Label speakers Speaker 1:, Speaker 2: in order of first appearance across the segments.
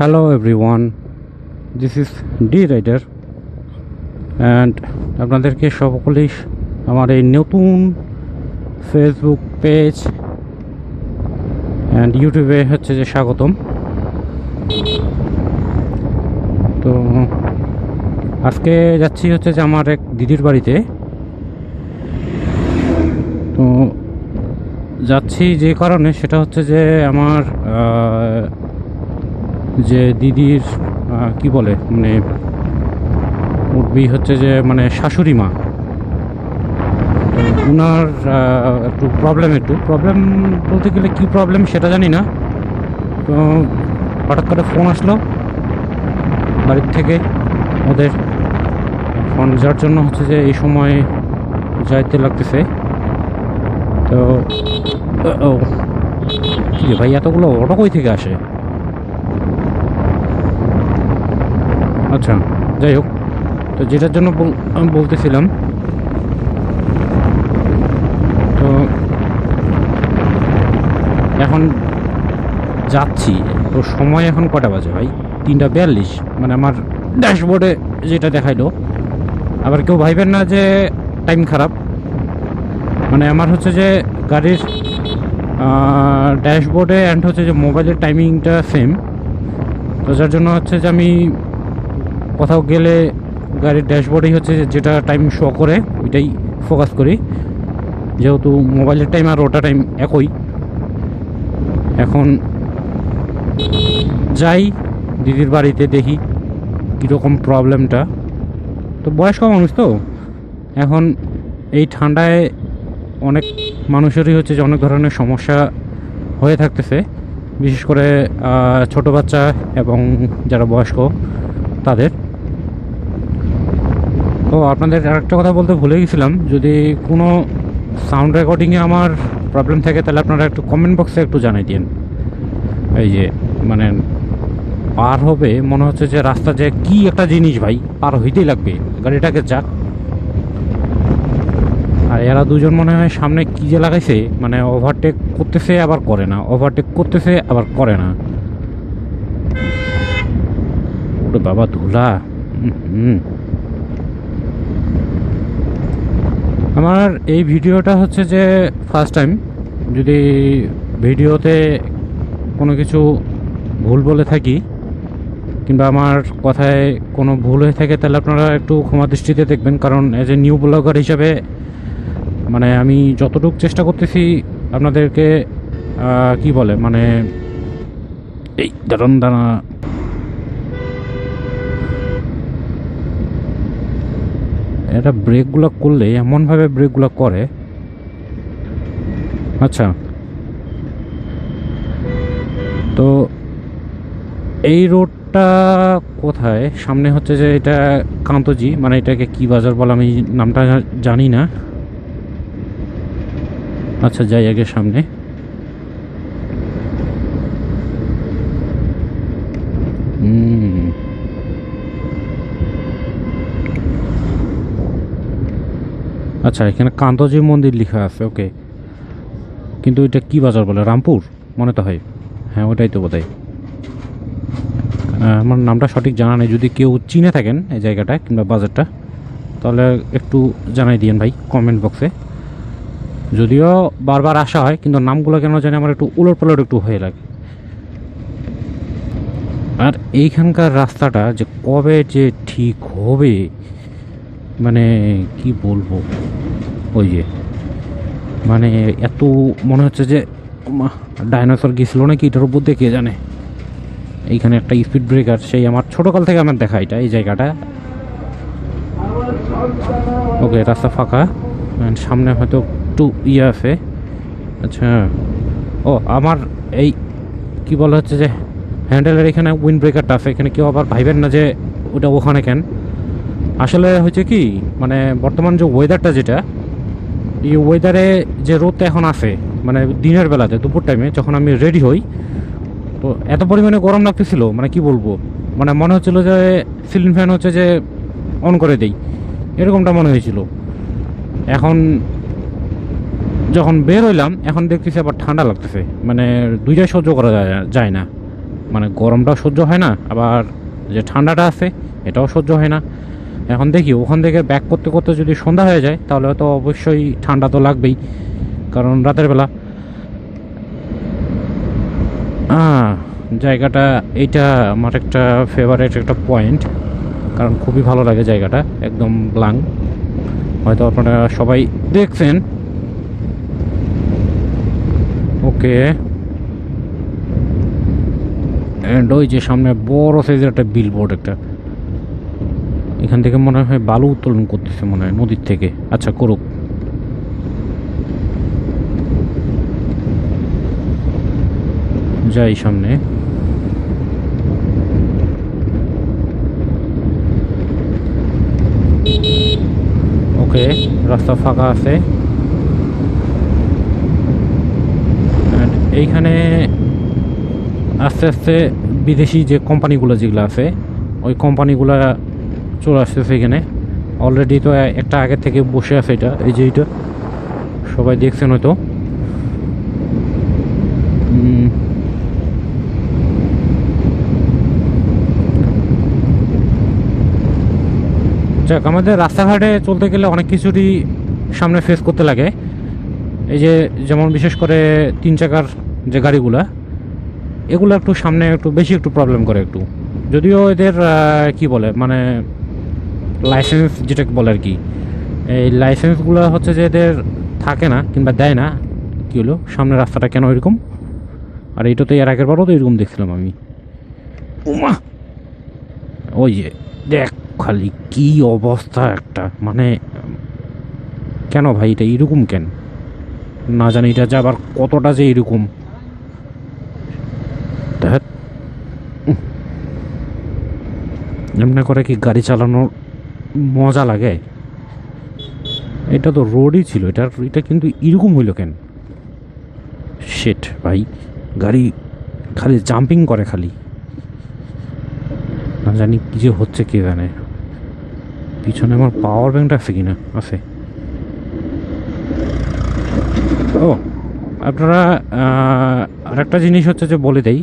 Speaker 1: Hello everyone, this is D Rider and আপনাদেরকে সকলেই আমার এই নতুন ফেসবুক পেজ অ্যান্ড ইউটিউবে হচ্ছে যে স্বাগতম। তো আজকে যাচ্ছি হচ্ছে যে আমার এক দিদির বাড়িতে। তো যাচ্ছি যে কারণে সেটা হচ্ছে যে আমার যে দিদির কি বলে মানে উঠবি হচ্ছে যে মানে শাশুড়ি মা, ওনার একটু প্রবলেম বলতে গেলে কি প্রবলেম সেটা জানি না। তো হঠাৎ করে ফোন আসলো বাড়ির থেকে ওদের, ফোন যার জন্য হচ্ছে যে এই সময় যাইতে লাগতেছে। তো কি ভাই এতগুলো অটো কই থেকে আসে? আচ্ছা যাই হোক, তো যেটার জন্য আমি বলতেছিলাম, তো এখন যাচ্ছি। তো সময় এখন কটা বাজে ভাই? 3:42। মানে আমার ড্যাশবোর্ডে যেটা দেখাইলো, আবার কেউ ভাইবেন না যে টাইম খারাপ। মানে আমার হচ্ছে যে গাড়ির ড্যাশবোর্ডে অ্যান্ড হচ্ছে যে মোবাইলের টাইমিংটা সেম। তো যার জন্য হচ্ছে যে আমি কোথাও গেলে গাড়ির ড্যাশবোর্ডেই হচ্ছে যেটা টাইম শো করে ওইটাই ফোকাস করি, যেহেতু মোবাইলের টাইম আর ওটা টাইম একই। এখন যাই দিদির বাড়িতে, দেখি কীরকম প্রবলেমটা। তো বয়স্ক মানুষ তো, এখন এই ঠান্ডায় অনেক মানুষেরই হচ্ছে যে অনেক ধরনের সমস্যা হয়ে থাকতেছে, বিশেষ করে ছোট বাচ্চা এবং যারা বয়স্ক তাদের। তো আপনাদের আরেকটা কথা বলতে ভুলে গেছিলাম, যদি কোনো সাউন্ড রেকর্ডিংয়ে আমার প্রবলেম থাকে তাহলে আপনারা একটু কমেন্ট বক্সে একটু জানাই দিন। এই যে মানে পার হবে মনে হচ্ছে যে রাস্তা যে কি একটা জিনিস ভাই, পার হইতেই লাগবে, গাড়িটাকে যাক। আর এরা দুজন মনে হয় সামনে কি যে লাগাইছে, মানে ওভারটেক করতেছে আবার করে না, ওভারটেক করতেছে আবার করে না। ওরে বাবা ধুলা। আমার এই ভিডিওটা হচ্ছে যে ফার্স্ট টাইম। যদি ভিডিওতে কোনো কিছু ভুল বলে থাকি কিংবা আমার কথায় কোনো ভুল হয়ে থাকে তাহলে আপনারা একটু ক্ষমা দৃষ্টিতে দেখবেন, কারণ এজ এ নিউ ব্লগার হিসাবে মানে আমি যতটুকু চেষ্টা করতেছি আপনাদেরকে কি বলে মানে এই দাঁড়া এটা ব্রেকগুলো করলে এমনভাবে ব্রেকগুলো করে। আচ্ছা, তো এই রোডটা কোথায়? সামনে হচ্ছে যে এটা কান্তজি, মানে এটাকে কি বাজার বলে আমি নামটা জানি না। আচ্ছা যাই আগে সামনে। আচ্ছা এখানে কান্তজি মন্দির লেখা আছে, ওকে। কিন্তু এটা কি বাজার বলে? রামপুর মনে তো হয়। হ্যাঁ ওটাই তো বোধহয়। আমার নামটা সঠিক জানা নেই, যদি কেউ চিনে থাকেন এই জায়গাটা কিংবা বাজারটা তাহলে একটু জানাই দিয়েন ভাই কমেন্ট বক্সে। যদিও বারবার আসা হয় কিন্তু নামগুলো কেন জানি আমার একটু উলট পালট একটু হয়ে লাগে। আর এইখানকার রাস্তাটা যে কবে যে ঠিক হবে মানে কি বলবো, ওই যে মানে এত মনে হচ্ছে যে ডাইনোসর গেছিল নাকি এটার উপর দিয়ে কে জানে। এইখানে একটা স্পিড ব্রেকার, সেই আমার ছোটোকাল থেকে আমার দেখা এটা এই জায়গাটা। ওকে রাস্তা ফাঁকা, সামনে হয়তো একটু ইয়ে আছে। আচ্ছা ও আমার এই কি বলা হচ্ছে যে হ্যান্ডেলের এখানে উইন্ড ব্রেকারটা আছে, এখানে কেউ আবার ভাইবেন না যে ওটা ওখানে কেন। আসলে হচ্ছে কি মানে বর্তমান যে ওয়েদারটা, যেটা এই ওয়েদারে যে রোদটা এখন আছে মানে দিনের বেলাতে দুপুর টাইমে যখন আমি রেডি হই, তো এত পরিমাণে গরম লাগতেছিল মানে কি বলবো, মানে মনে হচ্ছিল যে সিলিং ফ্যান হচ্ছে যে অন করে দেই, এরকমটা মনে হয়েছিল। এখন যখন বের হইলাম এখন দেখতেছি আবার ঠান্ডা লাগতেছে, মানে দুইটাই সহ্য করা যায় না। মানে গরমটাও সহ্য হয় না, আবার যে ঠান্ডাটা আছে এটাও সহ্য হয় না। এখন দেখি ওখান থেকে ব্যাক করতে করতে যদি সন্ধ্যা হয়ে যায় তাহলে তো অবশ্যই ঠান্ডা তো লাগবেই, কারণ রাতের বেলা। জায়গাটা এইটা আমার একটা ফেভারিট একটা পয়েন্ট, কারণ খুবই ভালো লাগে জায়গাটা, একদম ব্লাঙ্ক। হয়তো আপনারা সবাই দেখছেন। ওকে, অ্যান্ড ওই যে সামনে বড় সাইজের একটা বিলবোর্ড একটা, এখান থেকে মনে হয় বালু উত্তোলন করতেছে মনে হয় নদীর থেকে। আচ্ছা করুক। যাই সামনে। ওকে, রাস্তা ফাঁকা আছে। এইখানে আস্তে আস্তে বিদেশি যে কোম্পানিগুলো যেগুলো আছে ওই কোম্পানিগুলো চলে আসতেছে এখানে। অলরেডি তো একটা আগে থেকে বসে আছে, এটা এই যে এইটা সবাই দেখছেন হয়তো। যাক, আমাদের রাস্তাঘাটে চলতে গেলে অনেক কিছুরই সামনে ফেস করতে লাগে। এই যে যেমন বিশেষ করে 3 চাকার যে গাড়িগুলা, এগুলো একটু সামনে একটু বেশি একটু প্রবলেম করে একটু, যদিও এদের কি বলে মানে লাইসেন্স যেটাকে বলে আর কি, এই লাইসেন্সগুলো হচ্ছে যে এদের থাকে না কিংবা দেয় না। কী হলো সামনের রাস্তাটা কেন এরকম? আর এইটা তো এর আগের বারও তো এরকম দেখছিলাম আমি। উমা, ওই যে দেখ খালি কি অবস্থা একটা, মানে কেন ভাই এটা এরকম কেন না জানি, এটা যে আবার কতটা যে এরকম। এমনি করে কি গাড়ি চালানোর মজা লাগে? এটা তো রোডই ছিল, এটা কিন্তু এরকম হইল কেন? শিট ভাই, গাড়ি খালি জাম্পিং করে খালি, না জানি কি যে হচ্ছে কে জানে। পিছনে আমার পাওয়ার ব্যাংকটা আছে কিনা? আছে। ও, আপনারা আরেকটা জিনিস হচ্ছে যে বলে দেই,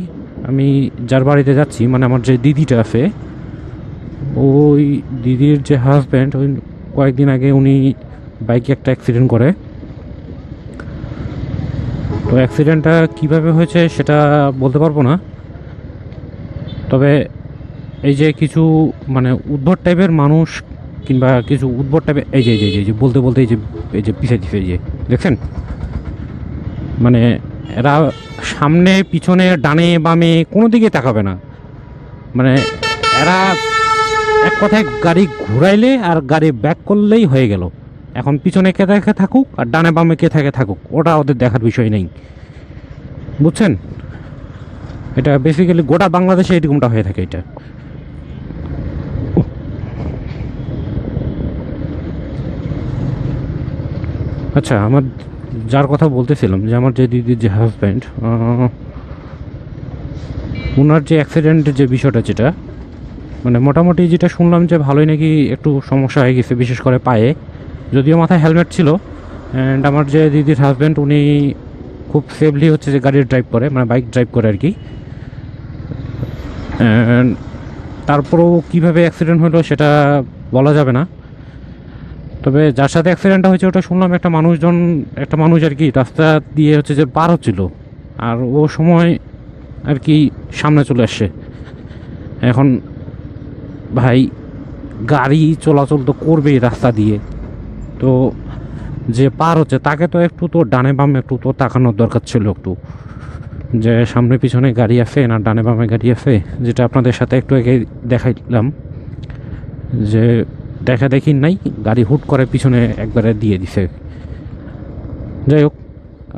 Speaker 1: আমি যার বাড়িতে যাচ্ছি মানে আমার যে দিদিটা আছে, ওই দিদির যে হাজব্যান্ড, ওই কয়েকদিন আগে উনি বাইকে একটা অ্যাক্সিডেন্ট করে। তো অ্যাক্সিডেন্টটা কীভাবে হয়েছে সেটা বলতে পারবো না, তবে এই যে কিছু মানে উদ্ভট টাইপের মানুষ কিংবা কিছু উদ্ভট টাইপের এই যে এই যে বলতে বলতে এই যে পিছিয়ে দিচ্ছে, এই যে দেখছেন, মানে এরা সামনে পিছনে ডানে বামে কোনো দিকে তাকাবে না। মানে এরা এক কথায় গাড়ি ঘুরাইলে আর গাড়ি ব্যাক করলেই হয়ে গেল। এখন পিছনে কে থাকে থাকুক আর ডানে বামে কে থাকে থাকুক, ওটা ওদের দেখার বিষয় নেই, বুঝছেন? এটা বেসিক্যালি গোটা বাংলাদেশে এরকমটা হয়ে থাকে এটা। আচ্ছা, আমার যার কথা বলতেছিলাম যে আমার যে দিদির যে হাজব্যান্ড, ওনার যে অ্যাক্সিডেন্টের যে বিষয়টা, যেটা মানে মোটামুটি যেটা শুনলাম যে ভালোই নাকি একটু সমস্যা হয়ে গেছে, বিশেষ করে পায়ে, যদিও মাথায় হেলমেট ছিল। অ্যান্ড আমার যে দিদির হাজব্যান্ড উনি খুব সেফলি হচ্ছে যে গাড়ি ড্রাইভ করে, মানে বাইক ড্রাইভ করে আর কি। তারপরেও কীভাবে অ্যাক্সিডেন্ট হলো সেটা বলা যাবে না, তবে যার সাথে অ্যাক্সিডেন্টটা হয়েছে ওটা শুনলাম একটা মানুষ আর কি রাস্তা দিয়ে হচ্ছে যে পার হচ্ছিল, আর ও সময় আর কি সামনে চলে আসছে। এখন ভাই গাড়ি চলাচল তো করবেই রাস্তা দিয়ে, তো যে পার হচ্ছে তাকে তো একটু তো ডানে বামে একটু তো তাকানোর দরকার ছিল, একটু যে সামনে পিছনে গাড়ি আছে না ডানে বামে গাড়ি আছে, যেটা আপনাদের সাথে একটু আগে দেখাইলাম যে দেখা দেখি নাই, গাড়ি হুট করে পিছনে একবারে দিয়ে দিছে। যাই হোক,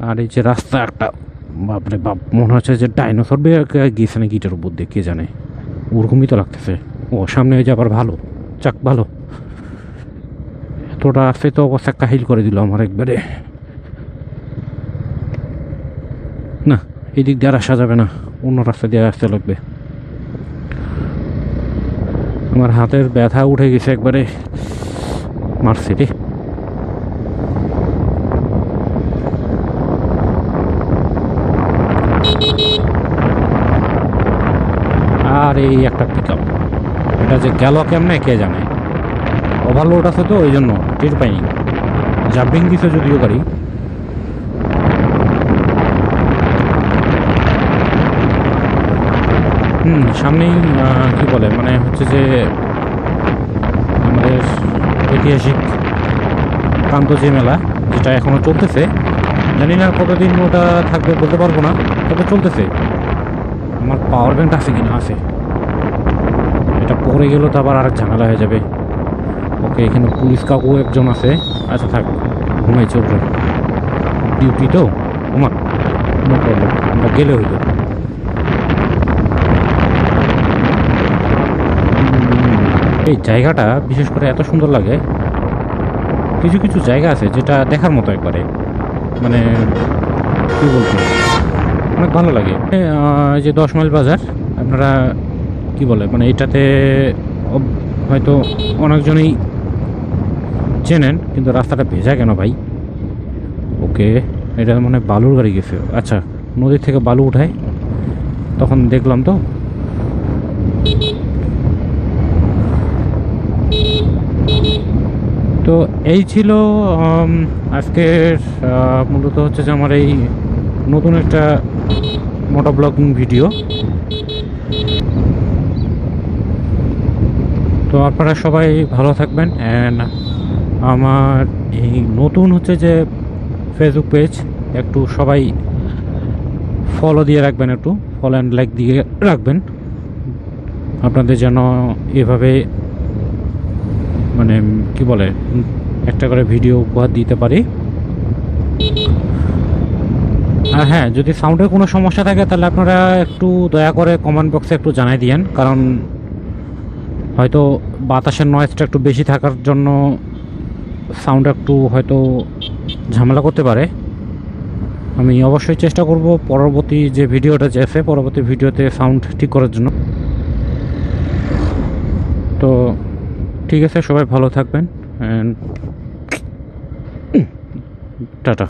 Speaker 1: আর এই যে রাস্তা একটা বাপরে বাপ, মনে হচ্ছে যে ডাইনোসর গিয়েছে না গিটার উপর দিয়ে, কে জানে, ওরকমই তো লাগতেছে। ও সামনে হয়ে যাবার ভালো, চাক ভালো, এতটা আসতে তো অবস্থা কাহিল করে দিল আমার একবারে। না, এই দিক দিয়ে আর আসা যাবে না, অন্য রাস্তা দিয়ে আসতে লাগবে। আমার হাতের ব্যথা উঠে গেছে একবারে, মারছে রে। আর এই একটা পিক আপ, এটা যে গেল কেমনে কে জানে। ওভারলোড আছে তো ওই জন্য টের পাইনি, জাম্পিং দিছে যদিও গাড়ি। সামনেই কি বলে মানে হচ্ছে যে আমাদের ঐতিহাসিক কান্তজি মেলা, যেটা এখনো চলতেছে। জানি না কতদিন ওটা থাকবে বলতে পারবো না, তবে চলতেছে। আমার পাওয়ার ব্যাংক আছে কিনা? আছে। এটা পরে গেলেও তো আবার আরেক ঝামেলা হয়ে যাবে। ওকে, এখানে পুলিশ কাকু একজন আছে। আচ্ছা থাক, ঘুমাই চলবে, ডিউটি তো আমার, নো প্রবলেম, আমরা গেলে হইতো। এই জায়গাটা বিশেষ করে এত সুন্দর লাগে, কিছু কিছু জায়গা আছে যেটা দেখার মতো একবারে, মানে কী বলবো, অনেক ভালো লাগে। এই যে 10 মাইল বাজার, আপনারা কি বলে মানে এটাতে হয়তো অনেকজনই চেনেন, কিন্তু রাস্তাটা ভেজা কেন ভাই? ওকে, এটা মানে বালুর গাড়ি গেছে। আচ্ছা, নদীর থেকে বালু উঠায়, তখন দেখলাম তো। তো এই ছিল আজকের মূলত হচ্ছে যে আমার এই নতুন একটা মোটো ব্লগিং ভিডিও। তো আপনারা সবাই ভালো থাকবেন। অ্যান্ড আমার এই নতুন হচ্ছে যে ফেসবুক পেজ, একটু সবাই ফলো দিয়ে রাখবেন, একটু ফলো অ্যান্ড লাইক দিয়ে রাখবেন, আপনাদের যেন এভাবে মানে কি বলে একটা করে ভিডিও উপহার দিতে পারি। আর হ্যাঁ, যদি সাউন্ডের কোনো সমস্যা থাকে তাহলে আপনারা একটু দয়া করে কমেন্ট বক্সে একটু জানাই দিয়েন, কারণ হয়তো বাতাসের নয়েজটা একটু বেশি থাকার জন্য সাউন্ড একটু হয়তো ঝামেলা করতে পারে। আমি অবশ্যই চেষ্টা করব পরবর্তী যে ভিডিওটা যে আছে পরবর্তী ভিডিওতে সাউন্ড ঠিক করার জন্য। তো ঠিক আছে, সবাই ভালো থাকবেন, অ্যান্ড টাটা।